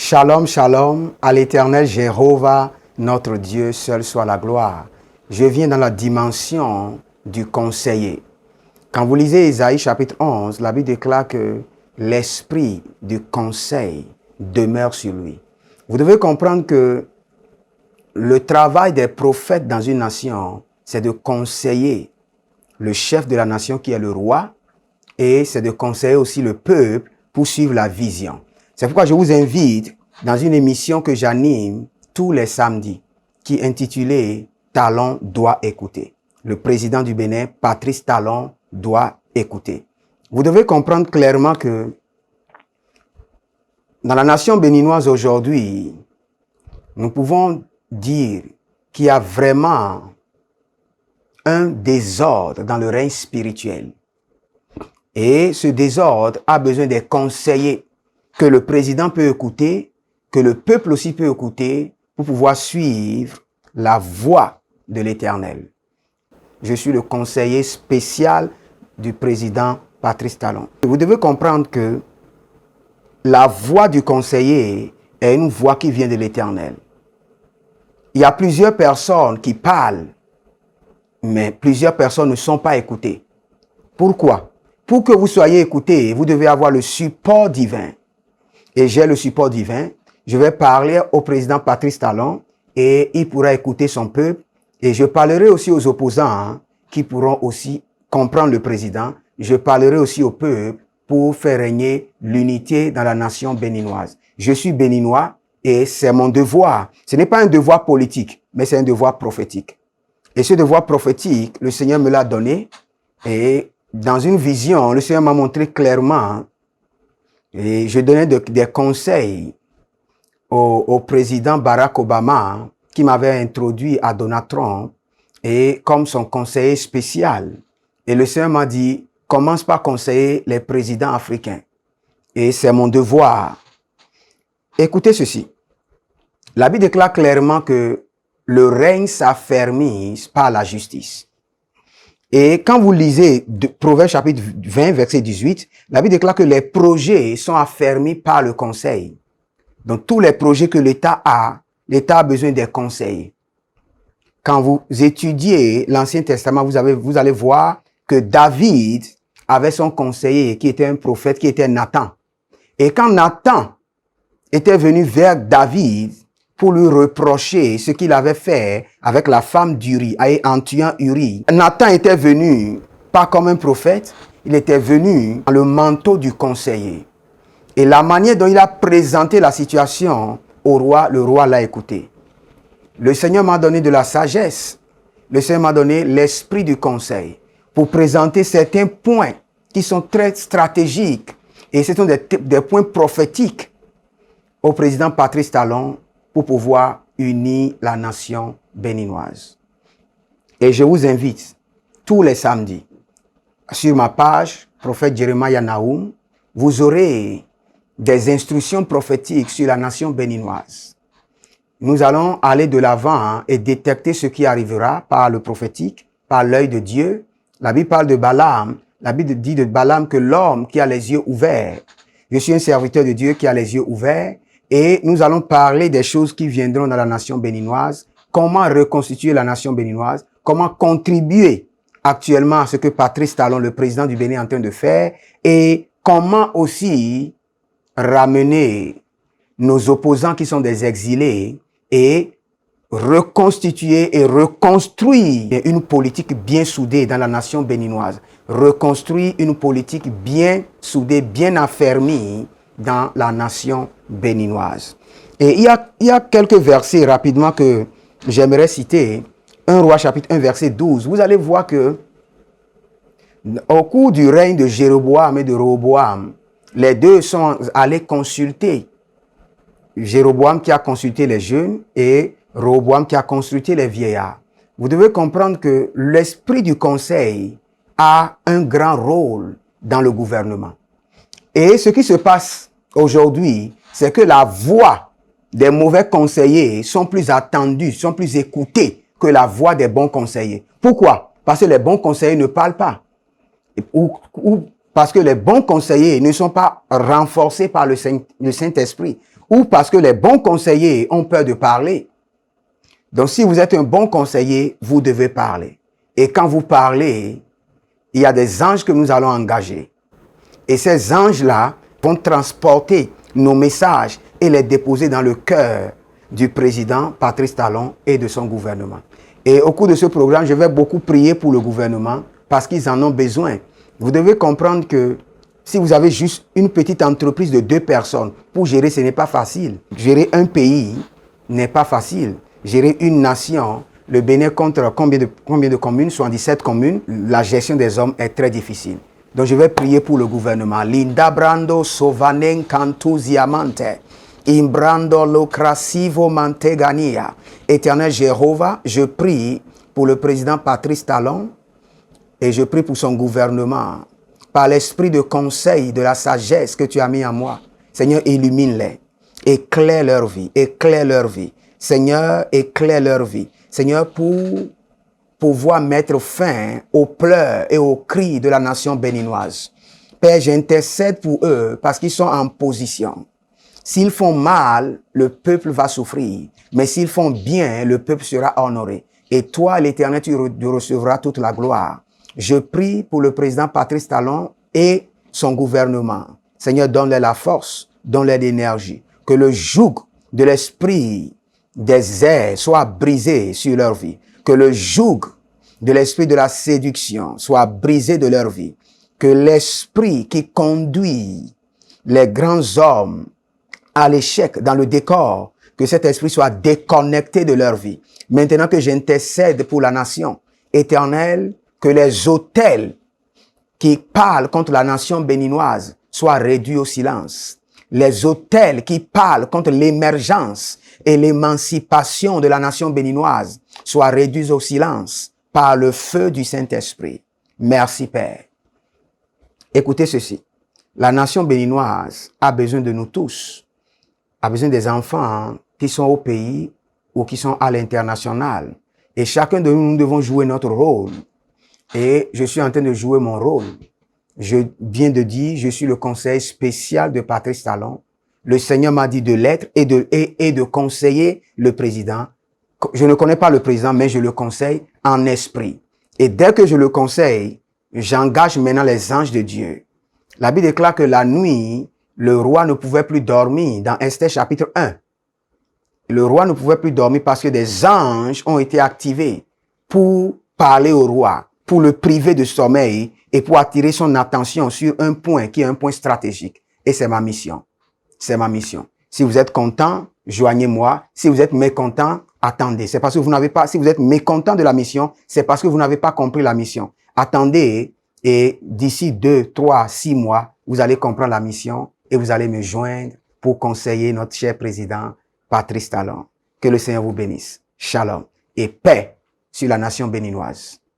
Shalom, shalom, à l'Éternel Jéhovah, notre Dieu, seul soit la gloire. Je viens dans la dimension du conseiller. Quand vous lisez Ésaïe chapitre 11, la Bible déclare que l'esprit du conseil demeure sur lui. Vous devez comprendre que le travail des prophètes dans une nation, c'est de conseiller le chef de la nation qui est le roi, et c'est de conseiller aussi le peuple pour suivre la vision. C'est pourquoi je vous invite dans une émission que j'anime tous les samedis, qui est intitulée « Talon doit écouter ». Le président du Bénin, Patrice Talon, doit écouter. Vous devez comprendre clairement que dans la nation béninoise aujourd'hui, nous pouvons dire qu'il y a vraiment un désordre dans le règne spirituel. Et ce désordre a besoin des conseillers que le président peut écouter, que le peuple aussi peut écouter pour pouvoir suivre la voie de l'Éternel. Je suis le conseiller spécial du président Patrice Talon. Vous devez comprendre que la voix du conseiller est une voix qui vient de l'Éternel. Il y a plusieurs personnes qui parlent, mais plusieurs personnes ne sont pas écoutées. Pourquoi? Pour que vous soyez écoutés, vous devez avoir le support divin. Et j'ai le support divin. Je vais parler au président Patrice Talon et il pourra écouter son peuple. Et je parlerai aussi aux opposants qui pourront aussi comprendre le président. Je parlerai aussi au peuple pour faire régner l'unité dans la nation béninoise. Je suis béninois et c'est mon devoir. Ce n'est pas un devoir politique, mais c'est un devoir prophétique. Et ce devoir prophétique, le Seigneur me l'a donné. Et dans une vision, le Seigneur m'a montré clairement, et je donnais des conseils au président Barack Obama, qui m'avait introduit à Donald Trump, et comme son conseiller spécial. Et le Seigneur m'a dit, commence par conseiller les présidents africains. Et c'est mon devoir. Écoutez ceci. La Bible déclare clairement que le règne s'affermit par la justice. Et quand vous lisez Proverbes chapitre 20, verset 18, la Bible déclare que les projets sont affermis par le conseil. Donc tous les projets que l'État a besoin des conseils. Quand vous étudiez l'Ancien Testament, vous allez voir que David avait son conseiller qui était un prophète, qui était Nathan. Et quand Nathan était venu vers David pour lui reprocher ce qu'il avait fait avec la femme d'Uri, en tuant Uri, Nathan était venu pas comme un prophète, il était venu dans le manteau du conseiller. Et la manière dont il a présenté la situation au roi, le roi l'a écouté. Le Seigneur m'a donné de la sagesse. Le Seigneur m'a donné l'esprit du conseil pour présenter certains points qui sont très stratégiques et ce sont des points prophétiques au président Patrice Talon pour pouvoir unir la nation béninoise. Et je vous invite tous les samedis sur ma page, prophète Jeremiah Naoum, vous aurez des instructions prophétiques sur la nation béninoise. Nous allons aller de l'avant et détecter ce qui arrivera par le prophétique, par l'œil de Dieu. La Bible parle de Balaam. La Bible dit de Balaam que l'homme qui a les yeux ouverts. Je suis un serviteur de Dieu qui a les yeux ouverts. Et nous allons parler des choses qui viendront dans la nation béninoise. Comment reconstituer la nation béninoise. Comment contribuer actuellement à ce que Patrice Talon, le président du Bénin, est en train de faire. Et comment aussi ramener nos opposants qui sont des exilés et reconstituer et reconstruire une politique bien soudée dans la nation béninoise. Reconstruire une politique bien soudée, bien affermie dans la nation béninoise. Et il y a quelques versets rapidement que j'aimerais citer. 1 Roi chapitre 1 verset 12. Vous allez voir que au cours du règne de Jéroboam et de Rehoboam, les deux sont allés consulter. Jéroboam qui a consulté les jeunes et Rehoboam qui a consulté les vieillards. Vous devez comprendre que l'esprit du conseil a un grand rôle dans le gouvernement. Et ce qui se passe aujourd'hui, c'est que la voix des mauvais conseillers sont plus attendues, sont plus écoutées que la voix des bons conseillers. Pourquoi? Parce que les bons conseillers ne parlent pas. Ou parce que les bons conseillers ne sont pas renforcés par le Saint-Esprit. ou parce que les bons conseillers ont peur de parler. Donc, si vous êtes un bon conseiller, vous devez parler. Et quand vous parlez, il y a des anges que nous allons engager. Et ces anges-là vont transporter nos messages et les déposer dans le cœur du président Patrice Talon et de son gouvernement. Et au cours de ce programme, je vais beaucoup prier pour le gouvernement parce qu'ils en ont besoin. Vous devez comprendre que si vous avez juste une petite entreprise de 2 personnes, pour gérer, ce n'est pas facile. Gérer un pays n'est pas facile. Gérer une nation, le Bénin contre combien de communes? 77 communes. La gestion des hommes est très difficile. Donc je vais prier pour le gouvernement. Linda Brando Sovanen Cantuziamante. Imbrando Locrasivo Mantegania. Éternel Jéhovah, je prie pour le président Patrice Talon et je prie pour son gouvernement. Par l'esprit de conseil, de la sagesse que tu as mis en moi. Seigneur, illumine-les. Éclaire leur vie. Éclaire leur vie. Seigneur, éclaire leur vie. Seigneur, pour pouvoir mettre fin aux pleurs et aux cris de la nation béninoise. Père, j'intercède pour eux parce qu'ils sont en position. S'ils font mal, le peuple va souffrir. Mais s'ils font bien, le peuple sera honoré. Et toi, l'Éternel, tu recevras toute la gloire. Je prie pour le président Patrice Talon et son gouvernement. Seigneur, donne-leur la force, donne-leur l'énergie. Que le joug de l'esprit des airs soit brisé sur leur vie. Que le joug de l'esprit de la séduction soit brisé de leur vie. Que l'esprit qui conduit les grands hommes à l'échec dans le décor, que cet esprit soit déconnecté de leur vie. Maintenant que j'intercède pour la nation, Éternel, que les autels qui parlent contre la nation béninoise soient réduits au silence. Les autels qui parlent contre l'émergence et l'émancipation de la nation béninoise soient réduits au silence par le feu du Saint-Esprit. Merci Père. Écoutez ceci. La nation béninoise a besoin de nous tous, a besoin des enfants qui sont au pays ou qui sont à l'international. Et chacun de nous, nous devons jouer notre rôle. Et je suis en train de jouer mon rôle. Je viens de dire, je suis le conseil spécial de Patrice Talon. Le Seigneur m'a dit de l'être et de conseiller le président. Je ne connais pas le président, mais je le conseille en esprit. Et dès que je le conseille, j'engage maintenant les anges de Dieu. La Bible déclare que la nuit, le roi ne pouvait plus dormir dans Esther chapitre 1. Le roi ne pouvait plus dormir parce que des anges ont été activés pour parler au roi, pour le priver de sommeil et pour attirer son attention sur un point qui est un point stratégique. Et c'est ma mission. C'est ma mission. Si vous êtes content, joignez-moi. Si vous êtes mécontent, attendez. C'est parce que vous n'avez pas, si vous êtes mécontent de la mission, c'est parce que vous n'avez pas compris la mission. Attendez et d'ici 2, 3, 6 mois, vous allez comprendre la mission et vous allez me joindre pour conseiller notre cher président Patrice Talon. Que le Seigneur vous bénisse. Shalom et paix sur la nation béninoise.